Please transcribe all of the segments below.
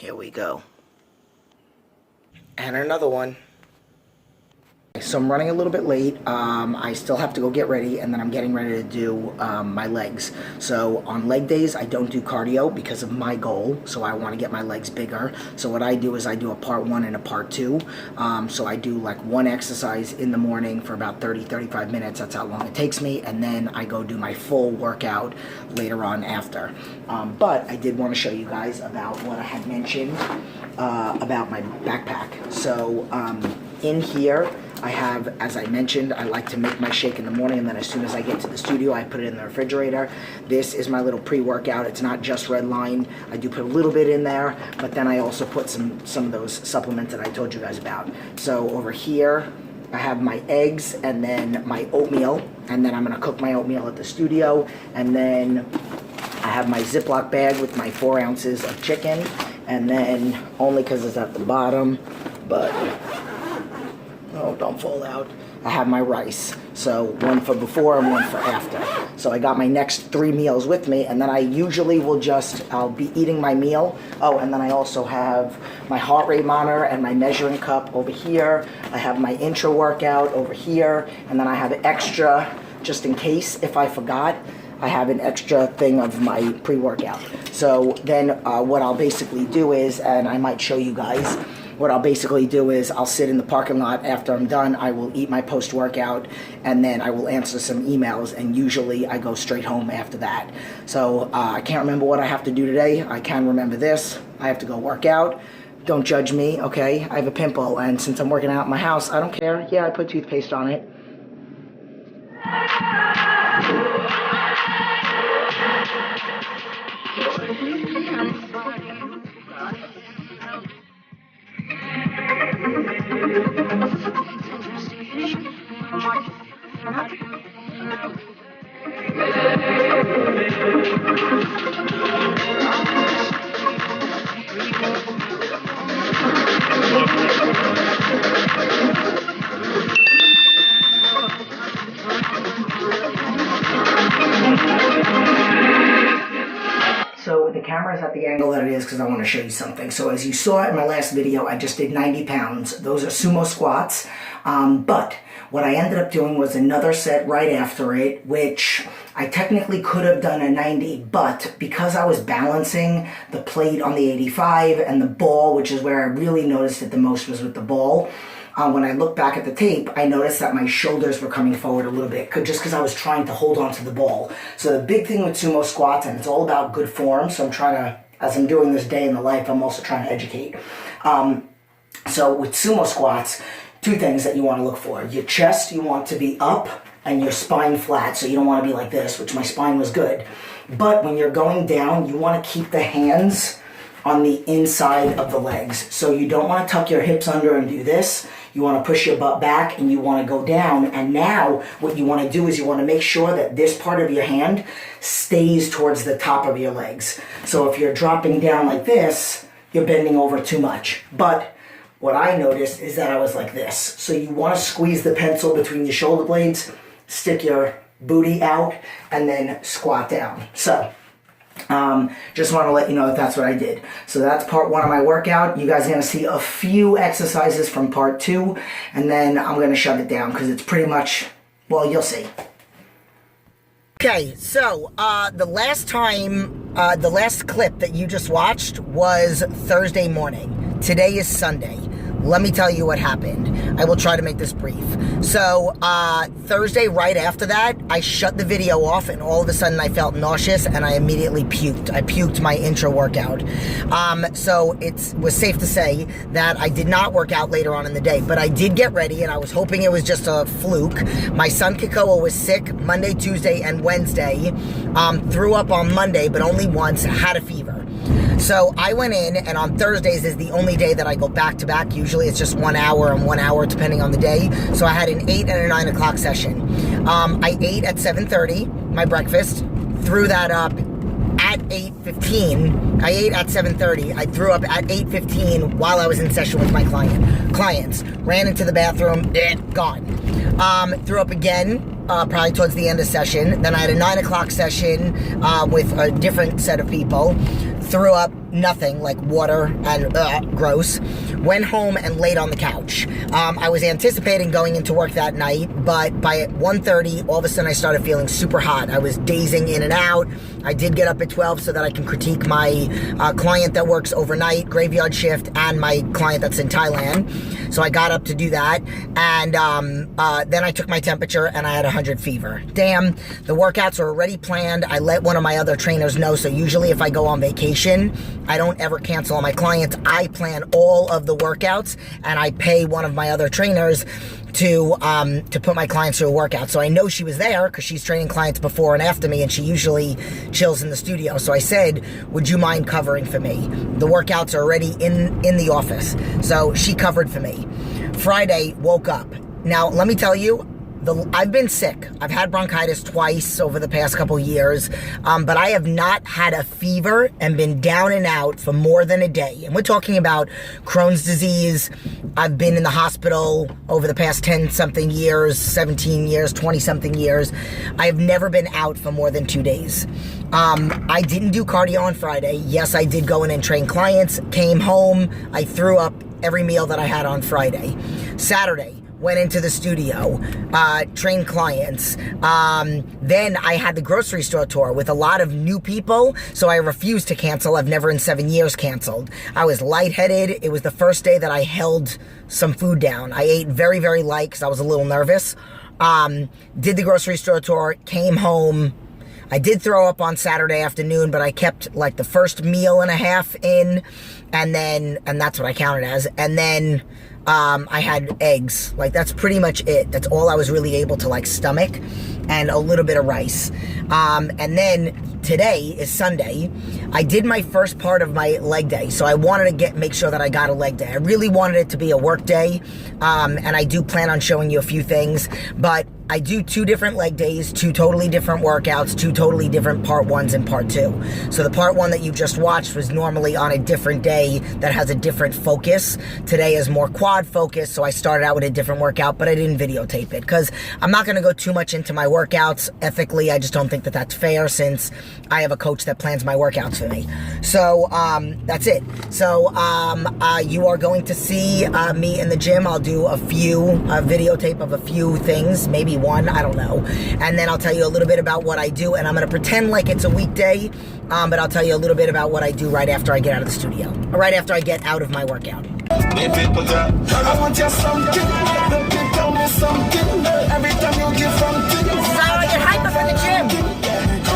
Here we go. And another one. So I'm running a little bit late. I still have to go get ready, and then I'm getting ready to do my legs. So on leg days, I don't do cardio because of my goal. So I want to get my legs bigger. So what I do is I do a part 1 and a part 2. So I do like one exercise in the morning for about 30-35 minutes. That's how long it takes me. And then I go do my full workout later on after. But I did want to show you guys about what I had mentioned about my backpack. So in here, I have, as I mentioned, I like to make my shake in the morning, and then as soon as I get to the studio, I put it in the refrigerator. This is my little pre-workout. It's not just Red Line. I do put a little bit in there, but then I also put some of those supplements that I told you guys about. So over here, I have my eggs and then my oatmeal, and then I'm going to cook my oatmeal at the studio, and then I have my Ziploc bag with my 4 ounces of chicken, and then, only because it's at the bottom, but... oh, don't fall out. I have my rice. So one for before and one for after. So I got my next 3 meals with me, and then I usually will I'll be eating my meal. Oh, and then I also have my heart rate monitor and my measuring cup over here. I have my intro workout over here, and then I have extra, just in case if I forgot, I have an extra thing of my pre-workout. So then what I'll basically do is, and I might show you guys, what I'll basically do is I'll sit in the parking lot after I'm done. I will eat my post-workout, and then I will answer some emails, and usually I go straight home after that. So I can't remember what I have to do today. I can remember this. I have to go work out. Don't judge me, okay? I have a pimple, and since I'm working out in my house, I don't care. Yeah, I put toothpaste on it. So the camera is at the angle that it is because I want to show you something. So as you saw in my last video, I just did 90 pounds. Those are sumo squats. But what I ended up doing was another set right after it, which I technically could have done a 90, but because I was balancing the plate on the 85 and the ball, which is where I really noticed it the most was with the ball, when I look back at the tape, I noticed that my shoulders were coming forward a little bit, just because I was trying to hold on to the ball. So the big thing with sumo squats, and it's all about good form, so I'm trying to, as I'm doing this day in the life, I'm also trying to educate. So with sumo squats, 2 things that you want to look for. Your chest, you want to be up, and your spine flat, so you don't want to be like this, which my spine was good. But when you're going down, you want to keep the hands on the inside of the legs. So you don't want to tuck your hips under and do this. You want to push your butt back and you want to go down. And now what you want to do is you want to make sure that this part of your hand stays towards the top of your legs. So if you're dropping down like this, you're bending over too much. But what I noticed is that I was like this. So you want to squeeze the pencil between your shoulder blades, stick your booty out, and then squat down. So just want to let you know that that's what I did. So that's part 1 of my workout. You guys are going to see a few exercises from part 2, and then I'm going to shut it down because it's pretty much, well, you'll see. Okay, so the last clip that you just watched was Thursday morning. Today is Sunday. Let me tell you what happened. I will try to make this brief. So, Thursday, right after that, I shut the video off, and all of a sudden I felt nauseous, and I immediately puked. I puked my intro workout. So it was safe to say that I did not work out later on in the day, but I did get ready, and I was hoping it was just a fluke. My son Kikoa was sick Monday, Tuesday, and Wednesday. Threw up on Monday, but only once, had a fever. So I went in, and on Thursdays is the only day that I go back-to-back. Usually it's just 1 hour and 1 hour depending on the day. So I had an 8 and a 9 o'clock session. I ate at 7:30, my breakfast, threw that up at 8:15. I ate at 7:30. I threw up at 8:15 while I was in session with my clients. Ran into the bathroom, gone. Threw up again. Probably towards the end of session. Then I had a 9 o'clock session with a different set of people. Threw up nothing, like water and gross. Went home and laid on the couch. I was anticipating going into work that night, but by 1:30, all of a sudden I started feeling super hot. I was dazing in and out. I did get up at 12 so that I can critique my client that works overnight, graveyard shift, and my client that's in Thailand. So I got up to do that, and then I took my temperature and I had 100 fever. Damn, the workouts were already planned. I let one of my other trainers know, so usually if I go on vacation, I don't ever cancel on my clients. I plan all of the workouts, and I pay one of my other trainers to put my clients through a workout. So I know she was there because she's training clients before and after me, and she usually chills in the studio. So I said, would you mind covering for me? The workouts are already in the office. So she covered for me. Friday, woke up. Now, let me tell you, I've been sick. I've had bronchitis twice over the past couple years, but I have not had a fever and been down and out for more than a day. And we're talking about Crohn's disease. I've been in the hospital over the past 10-something years, 17 years, 20-something years. I have never been out for more than 2 days. I didn't do cardio on Friday. Yes, I did go in and train clients, came home, I threw up every meal that I had on Friday. Saturday, went into the studio, trained clients. Then I had the grocery store tour with a lot of new people, so I refused to cancel. I've never in 7 years canceled. I was lightheaded. It was the first day that I held some food down. I ate very, very light because I was a little nervous. Did the grocery store tour, came home. I did throw up on Saturday afternoon, but I kept like the first meal and a half in, and that's what I counted as. And then I had eggs. Like, that's pretty much it. That's all I was really able to like stomach, and a little bit of rice. And then today is Sunday. I did my first part of my leg day, so I wanted to make sure that I got a leg day. I really wanted it to be a work day, and I do plan on showing you a few things, but I do 2 different leg days, 2 totally different workouts, 2 totally different part 1s and part 2. So the part 1 that you just watched was normally on a different day that has a different focus. Today is more quad focused, so I started out with a different workout, but I didn't videotape it because I'm not going to go too much into my workouts. Ethically, I just don't think that that's fair since I have a coach that plans my workouts for me. So that's it. So you are going to see me in the gym. I'll do a few videotape of a few things, maybe one, I don't know. And then I'll tell you a little bit about what I do, and I'm going to pretend like it's a weekday, but I'll tell you a little bit about what I do right after I get out of the studio, or right after I get out of my workout. I want you something, you tell me something, every time you give something. Sarah, get hype up in the gym.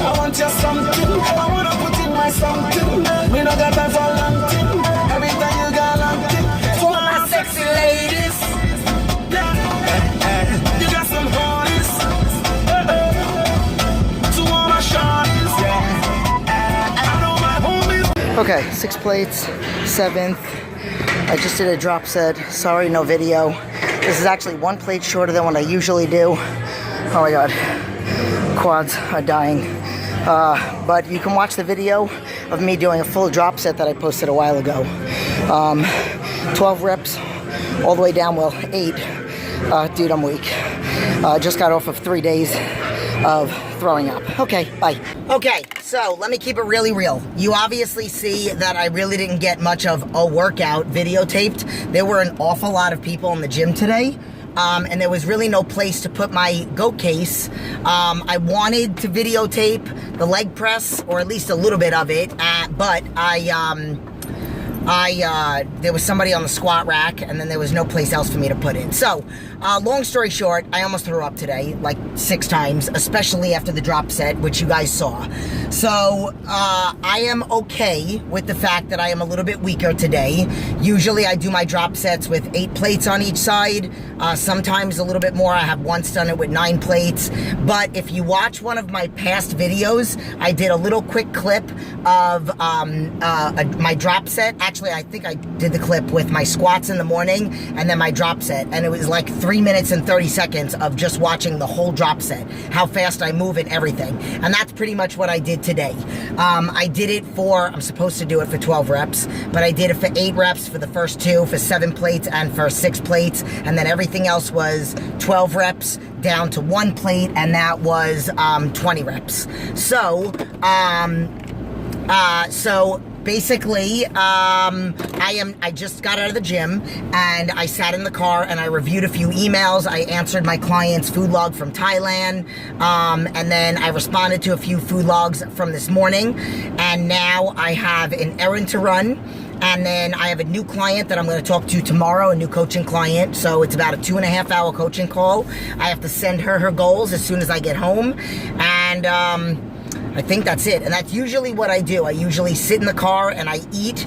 I want you something, I want to put in my something, me no got time for long thing, every time you got long thing, for my sexy ladies. You got some hornies, to all my shorties. I know my homies. Okay, 6 plates, 7th. I just did a drop set. Sorry, no video. This is actually 1 plate shorter than what I usually do. Oh my god, quads are dying. But you can watch the video of me doing a full drop set that I posted a while ago. 12 reps, all the way down, well, 8. Dude, I'm weak. Just got off of 3 days of throwing up. Okay, bye. Okay, so let me keep it really real. You obviously see that I really didn't get much of a workout videotaped. There were an awful lot of people in the gym today, and there was really no place to put my goat case. I wanted to videotape the leg press, or at least a little bit of it, but there was somebody on the squat rack, and then there was no place else for me to put it. So, long story short, I almost threw up today, like 6 times, especially after the drop set, which you guys saw. So, I am okay with the fact that I am a little bit weaker today. Usually I do my drop sets with 8 plates on each side, sometimes a little bit more. I have once done it with 9 plates, but if you watch one of my past videos, I did a little quick clip of my drop set. Actually, I think I did the clip with my squats in the morning and then my drop set, and it was like 3 minutes and 30 seconds of just watching the whole drop set, how fast I move and everything, and that's pretty much what I did today. I did it for, I'm supposed to do it for 12 reps, but I did it for 8 reps for the first 2, for 7 plates, and for 6 plates, and then everything else was 12 reps down to 1 plate, and that was 20 reps. So basically, I just got out of the gym and I sat in the car and I reviewed a few emails. I answered my client's food log from Thailand, and then I responded to a few food logs from this morning, and now I have an errand to run. And then I have a new client that I'm going to talk to tomorrow, a new coaching client. So it's about a 2.5-hour coaching call. I have to send her her goals as soon as I get home. And I think that's it. And that's usually what I do. I usually sit in the car and I eat,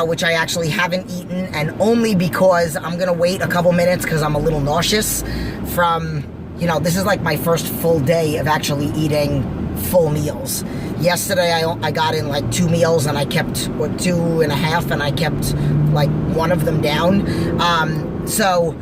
which I actually haven't eaten. And only because I'm going to wait a couple minutes because I'm a little nauseous from, you know, this is like my first full day of actually eating full meals. Yesterday I got in like 2 meals and I kept 2.5, and I kept like one of them down. So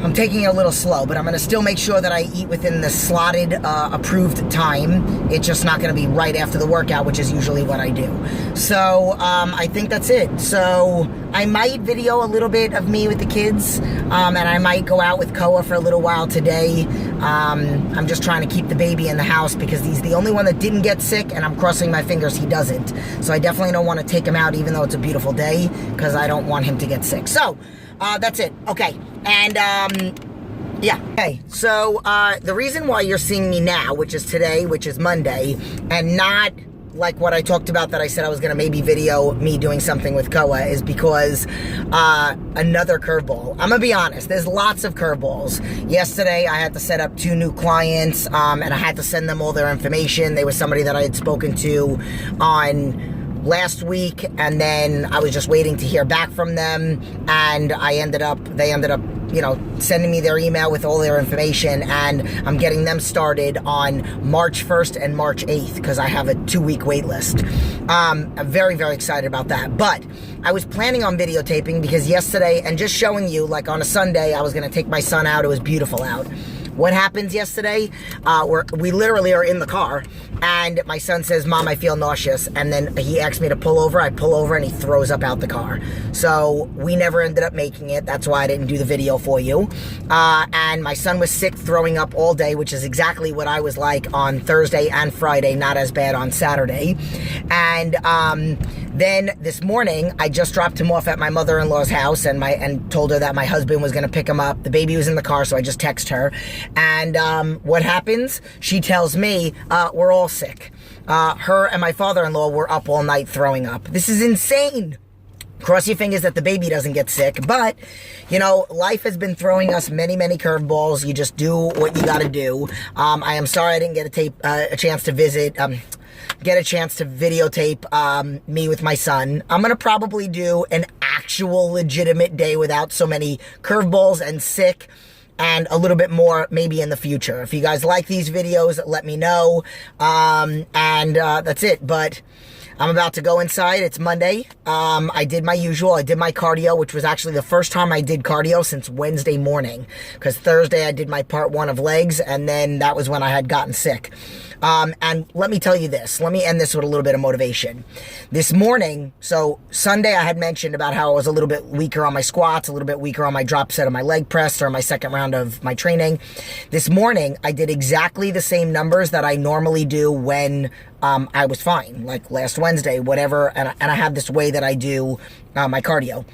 I'm taking it a little slow, but I'm going to still make sure that I eat within the slotted, approved time. It's just not going to be right after the workout, which is usually what I do. So I think that's it. So I might video a little bit of me with the kids, and I might go out with Koa for a little while today. I'm just trying to keep the baby in the house because he's the only one that didn't get sick, and I'm crossing my fingers he doesn't. So I definitely don't want to take him out even though it's a beautiful day because I don't want him to get sick. So that's it. Okay. And yeah. Okay. So the reason why you're seeing me now, which is today, which is Monday, and not like what I talked about that I said I was going to maybe video me doing something with Koa, is because another curveball. I'm going to be honest, there's lots of curveballs. Yesterday I had to set up 2 new clients, and I had to send them all their information. They were somebody that I had spoken to on last week, and then I was just waiting to hear back from them, and they ended up, you know, sending me their email with all their information, and I'm getting them started on March 1st and March 8th because I have a 2-week wait list. I'm very, very excited about that. But I was planning on videotaping because yesterday, and just showing you, like on a Sunday, I was going to take my son out. It was beautiful out. What happens yesterday, we literally are in the car, and my son says, "Mom, I feel nauseous," and then he asks me to pull over. I pull over, and he throws up out the car. So we never ended up making it. That's why I didn't do the video for you. And my son was sick, throwing up all day, which is exactly what I was like on Thursday and Friday, not as bad on Saturday. And then this morning, I just dropped him off at my mother-in-law's house and told her that my husband was going to pick him up. The baby was in the car, so I just text her. And what happens? She tells me, we're all sick. Her and my father-in-law were up all night throwing up. This is insane. Cross your fingers that the baby doesn't get sick. But, you know, life has been throwing us many, many curveballs. You just do what you got to do. I am sorry I didn't get a chance to videotape me with my son. I'm going to probably do an actual legitimate day without so many curveballs and sick, and a little bit more maybe in the future. If you guys like these videos, let me know. That's it. But I'm about to go inside. It's Monday. I did my usual. I did my cardio, which was actually the first time I did cardio since Wednesday morning. Because Thursday I did my part 1 of legs, and then that was when I had gotten sick. And let me tell you this. Let me end this with a little bit of motivation. This morning, so Sunday I had mentioned about how I was a little bit weaker on my squats, a little bit weaker on my drop set of my leg press or my second round of my training. This morning, I did exactly the same numbers that I normally do when I was fine, like last Wednesday, whatever, and I have this way that I do my cardio.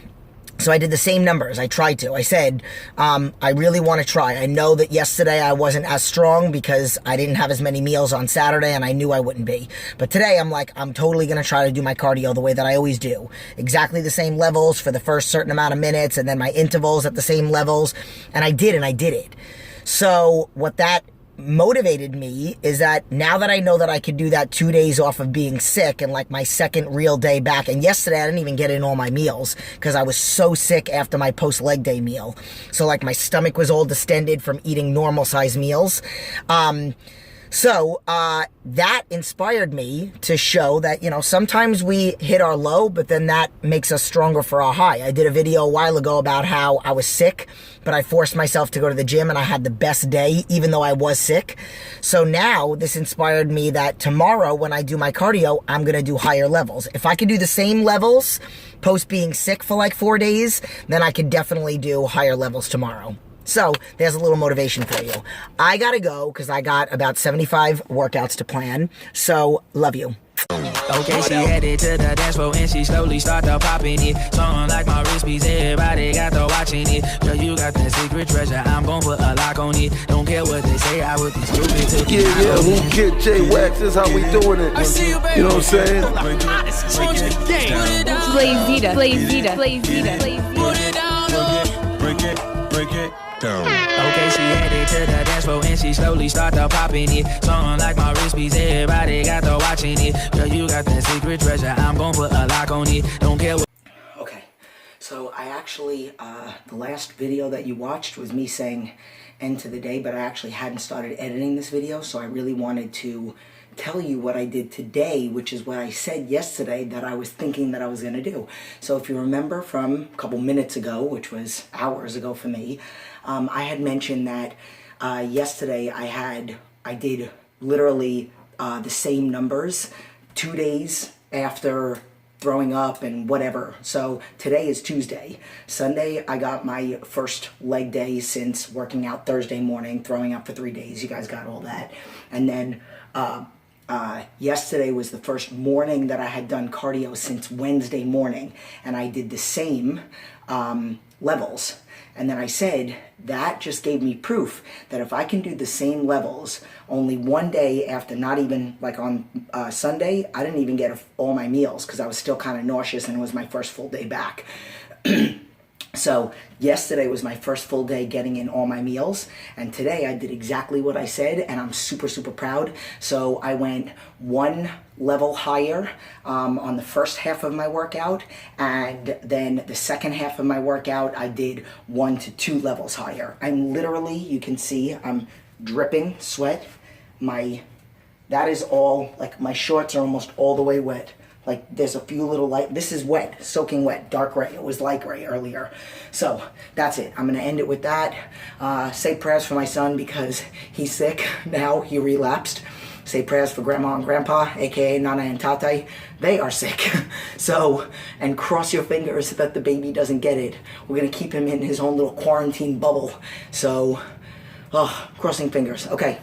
So I did the same numbers. I tried to. I said, I really want to try. I know that yesterday I wasn't as strong because I didn't have as many meals on Saturday, and I knew I wouldn't be. But today I'm like, I'm totally going to try to do my cardio the way that I always do. Exactly the same levels for the first certain amount of minutes, and then my intervals at the same levels. And I did it. So what that motivated me is that now that I know that I could do that 2 days off of being sick and like my second real day back, and yesterday I didn't even get in all my meals because I was so sick after my post leg day meal. So like my stomach was all distended from eating normal size meals. So that inspired me to show that, you know, sometimes we hit our low, but then that makes us stronger for our high. I did a video a while ago about how I was sick, but I forced myself to go to the gym and I had the best day, even though I was sick. So now this inspired me that tomorrow when I do my cardio, I'm going to do higher levels. If I could do the same levels post being sick for like 4 days, then I could definitely do higher levels tomorrow. So there's a little motivation for you. I gotta go because I got about 75 workouts to plan. So love you. Okay, she headed to the dance floor and she slowly started popping it. Something like my wrist piece, everybody got to watching it. Girl, you got that secret treasure, I'm gon' put a lock on it. Don't care what they say, I would be stupid to be Yeah, who get J-Wax, this how we doing it. You know what I'm saying? Blazita, Blazita, Blazita, break it down. Okay, she headed to the dance floor and she slowly started popping it. Something like my wrist piece, everybody got to watching it. Girl, you got that secret treasure, I'm gon' put a lock on it. Don't care what. Okay, so I actually, the last video that you watched was me saying end to the day, but I actually hadn't started editing this video, so I really wanted to tell you what I did today, which is what I said yesterday that I was thinking that I was going to do. So if you remember from a couple minutes ago, which was hours ago for me, I had mentioned that yesterday I did literally the same numbers 2 days after throwing up and whatever. So today is Tuesday. Sunday, I got my first leg day since working out Thursday morning, throwing up for 3 days. You guys got all that. And then yesterday was the first morning that I had done cardio since Wednesday morning, and I did the same levels. And then I said that just gave me proof that if I can do the same levels only one day after, not even like on Sunday, I didn't even get all my meals because I was still kind of nauseous and it was my first full day back. So yesterday was my first full day getting in all my meals, and today I did exactly what I said, and I'm super, super proud. So I went one level higher on the first half of my workout, and then the second half of my workout I did 1 to 2 levels higher. I'm literally, you can see, I'm dripping sweat. That is all, like my shorts are almost all the way wet. Like there's a few little light, this is wet, soaking wet, dark gray. It was light gray earlier. So that's it. I'm gonna end it with that. Say prayers for my son because he's sick now, he relapsed. Say prayers for grandma and grandpa, aka Nana and Tate. They are sick. So, and cross your fingers that the baby doesn't get it. We're gonna keep him in his own little quarantine bubble. So, crossing fingers. Okay.